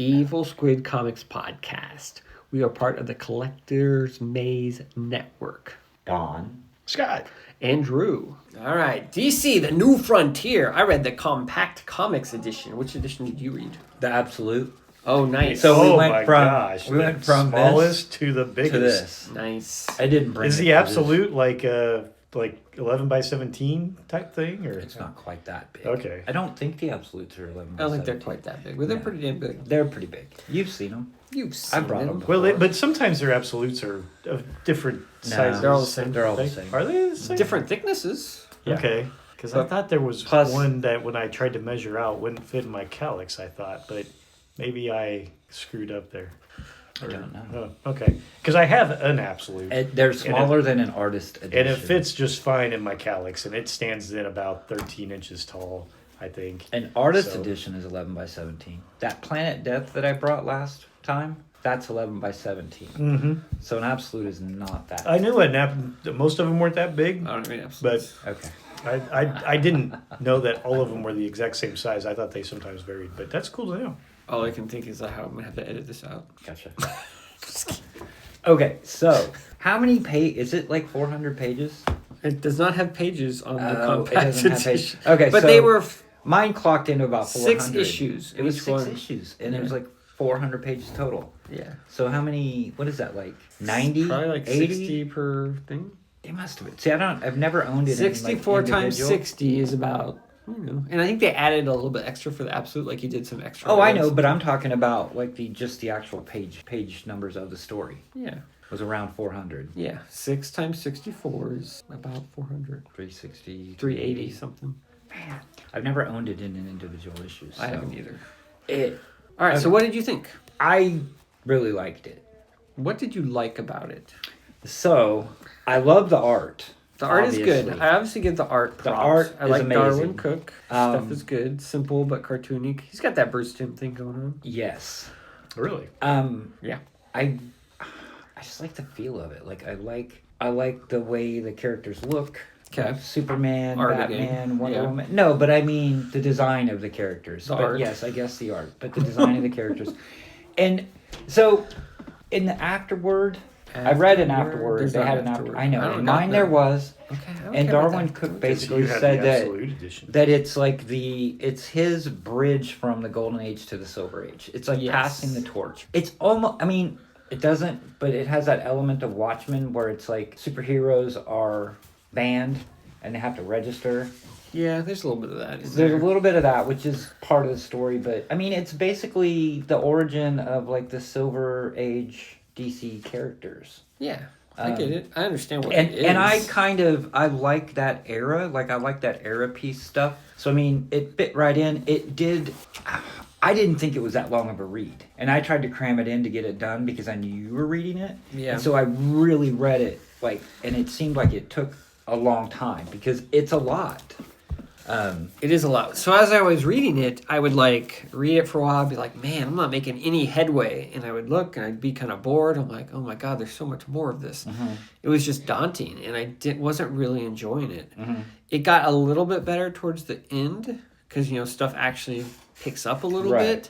Evil Squid Comics podcast. We are part of the Collector's Maze Network. Don. Scott. And Drew. All right. DC, The New Frontier. I read the Compact Comics edition. Which edition did you read? The Absolute. Oh, nice. So we went from smallest to the biggest. To this. Nice. I didn't bring Is the Absolute like 11 by 17 type thing, or it's not quite that big. Okay. I don't think the Absolutes are 11 by I don't think 17. they're quite that big, but they're pretty damn big. They're pretty big. You've seen them. You've seen brought them. them. Well, but sometimes their Absolutes are of different sizes. they're all the same. They're all the same. Are they the same? Different thicknesses. Yeah. Okay. Because I thought there was one that when I tried to measure out wouldn't fit in my calyx, I thought, but maybe I screwed up there. I don't know. Oh, okay. Because I have an Absolute. They're smaller than an artist edition. And it fits just fine in my calyx, and it stands in about 13 inches tall, I think. An artist edition is 11 by 17. That Planet Death that I brought last time, that's 11 by 17. Mm-hmm. So an Absolute is not that. I knew most of them weren't that big, I don't mean absolutes. but Okay. I didn't know that all of them were the exact same size. I thought they sometimes varied, but that's cool to know. All I can think is how I'm going to have to edit this out. Gotcha. Okay, so how many is it like 400 pages? It does not have pages on the It compact doesn't have edition. pages. Okay, but so they were mine clocked into about 400. 6 issues. It was each 6 one. issues, and it was like 400 pages total. Yeah. So how many? What is that like? 90? Probably like 80? 60 per thing. It must have been. See, I've never owned it. 64 in, like, times individual. 60 is about, and I think they added a little bit extra for the Absolute, like you did some extra. Oh, I rows. know, but I'm talking about like just the actual page numbers of the story. Yeah. Was around 400. Yeah. 6 times 64 is about 400. 360. 380 something. Man, I've never owned it in an individual issue. So. I haven't either. All right, so what did you think? I really liked it. What did you like about it? So, I love the art. The art is good. obviously. I obviously give the art props. The art I is like amazing. Darwyn Cooke. Stuff is good. Simple but cartoony. He's got that Bruce Timm thing going on. Yes. Really? Yeah. I just like the feel of it. Like I like the way the characters look. Okay. Like Superman, Art Batman, again. Wonder Yeah. Woman. No, but I mean the design of the characters. The But art. yes, I guess the art, but the design of the characters. And so in the afterword, I read an afterword. There's They not had an an afterword. I know. I don't In got mine that. there was. Okay. I don't And care about Darwyn that. Cooke You basically had said the that Absolute edition. it's like it's his bridge from the Golden Age to the Silver Age. It's like Yes. passing the torch. It's almost, I mean, it doesn't, but it has that element of Watchmen where it's like superheroes are banned and they have to register. Yeah, there's a little bit of that. There's a little bit of that, which is part of the story, but I mean, it's basically the origin of like the Silver Age DC characters. Yeah, I get it. I understand what it is. And I like that era. Like, I like that era piece stuff. So, I mean, it fit right in. I didn't think it was that long of a read. And I tried to cram it in to get it done because I knew you were reading it. Yeah. And so I really read it, and it seemed like it took a long time because it's a lot. It is a lot. So as I was reading it, I would read it for a while. I'd be like, man, I'm not making any headway. And I would look and I'd be kind of bored. I'm like, oh my God, there's so much more of this. Mm-hmm. It was just daunting and I wasn't really enjoying it. Mm-hmm. It got a little bit better towards the end because, stuff actually picks up a little Right. bit.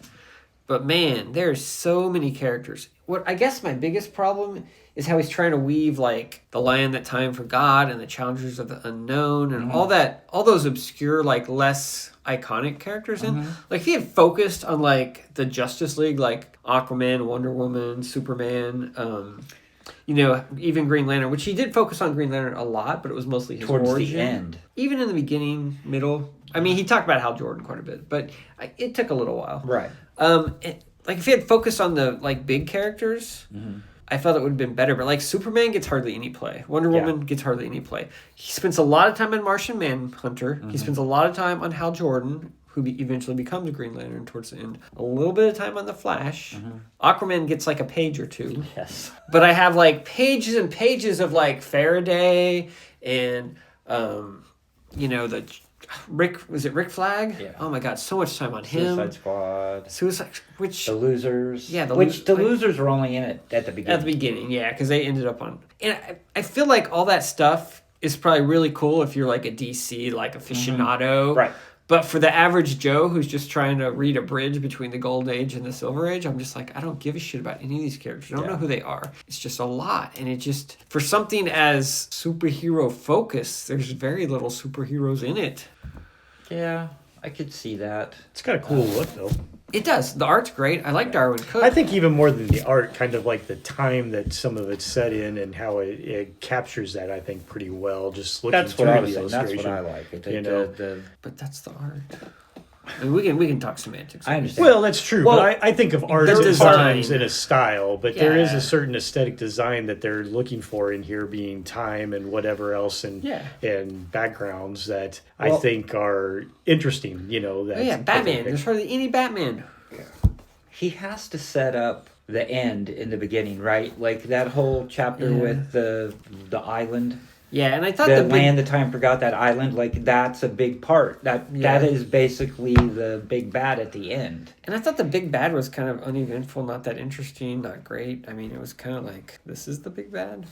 But man, there's so many characters. What I guess my biggest problem is how he's trying to weave the Lion That Time for God and the Challengers of the Unknown and all those obscure less iconic characters in. If he had focused on the Justice League, like Aquaman, Wonder Woman, Superman, even Green Lantern, which he did focus on Green Lantern a lot, but it was mostly his Towards origin. the end. Even in the beginning, middle. I mean, he talked about Hal Jordan quite a bit, but it took a little while. Right. If he had focused on the big characters, I felt it would have been better. But Superman gets hardly any play. Wonder Woman gets hardly any play. He spends a lot of time on Martian Manhunter. He spends a lot of time on Hal Jordan, who eventually becomes a Green Lantern towards the end. A little bit of time on the Flash. Aquaman gets a page or two. Yes. But I have pages and pages of Faraday and the Rick Flag? Yeah. Oh my God, so much time on him. Suicide Squad. Which The Losers. Yeah, the Losers were only in it at the beginning. at the beginning, yeah, because they ended up on. And I feel like all that stuff is probably really cool if you're a DC aficionado, Right. But for the average Joe who's just trying to read a bridge between the Golden Age and the Silver Age, I'm just like, I don't give a shit about any of these characters. I don't know who they are. It's just a lot. And it just, for something as superhero focused, there's very little superheroes in it. Yeah, I could see that. It's got a cool look, though. It does. The art's great. I like Darwyn Cooke. I think even more than the art, kind of like the time that some of it's set in and how it captures that, I think, pretty well. Just looking That's through what I was the saying. That's illustration. what I like. I think You know. But that's the art. I mean, we can talk semantics. I understand. Well, that's true. Well, but I think of art the as design. in a style, but there is Yeah. a certain aesthetic design that they're looking for in here, being time and whatever else, and backgrounds that I think are interesting. You know, that Batman. There's hardly any Batman. He has to set up the end in the beginning, right? Like that whole chapter with the island. Yeah, and I thought The land, the time forgot that island. Like that's a big part. That is basically the big bad at the end. And I thought the big bad was kind of uneventful, not that interesting, not great. I mean, it was kind of like, this is the big bad.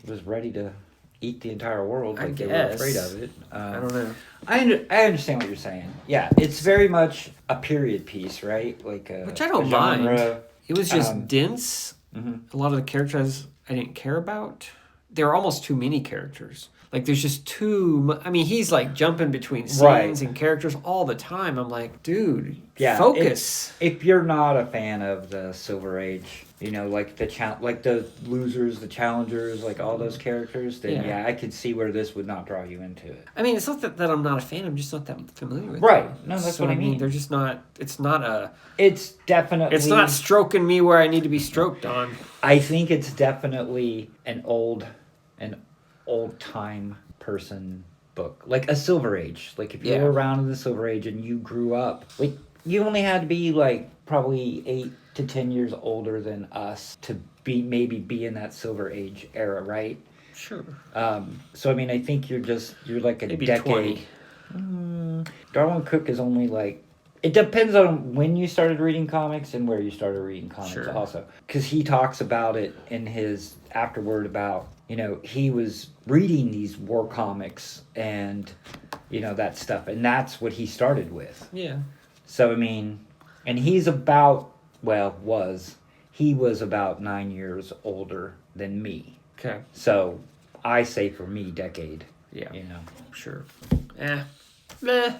It was ready to eat the entire world. Like they were guess. afraid of it. I don't know. I understand what you're saying. Yeah, it's very much a period piece, right? Like Which I don't a genre. mind. It was just dense. Mm-hmm. A lot of the characters I didn't care about. There are almost too many characters. Like, there's just I mean, he's like jumping between scenes and characters all the time. I'm like, dude, focus. If you're not a fan of the Silver Age, you know, like the losers, the challengers, like all those characters, then I could see where this would not draw you into it. I mean, it's not that I'm not a fan. I'm just not that familiar with Right. them. No, that's So, what I mean. They're just not. It's not It's definitely. It's not stroking me where I need to be stroked on. I think it's definitely an old time person book, like a Silver Age. Like if you were around in the Silver Age and you grew up, like you only had to be like probably 8 to 10 years older than us to maybe be in that Silver Age era, right? Sure. So I mean, I think you're like a Maybe decade. 20. Darwyn Cooke is only like. It depends on when you started reading comics and where you started reading comics also. Because he talks about it in his afterword about, you know, he was reading these war comics and, you know, that stuff. And that's what he started with. Yeah. So, I mean, and he was about 9 years older than me. Okay. So, I say for me, decade. Yeah. You know. Sure. Meh.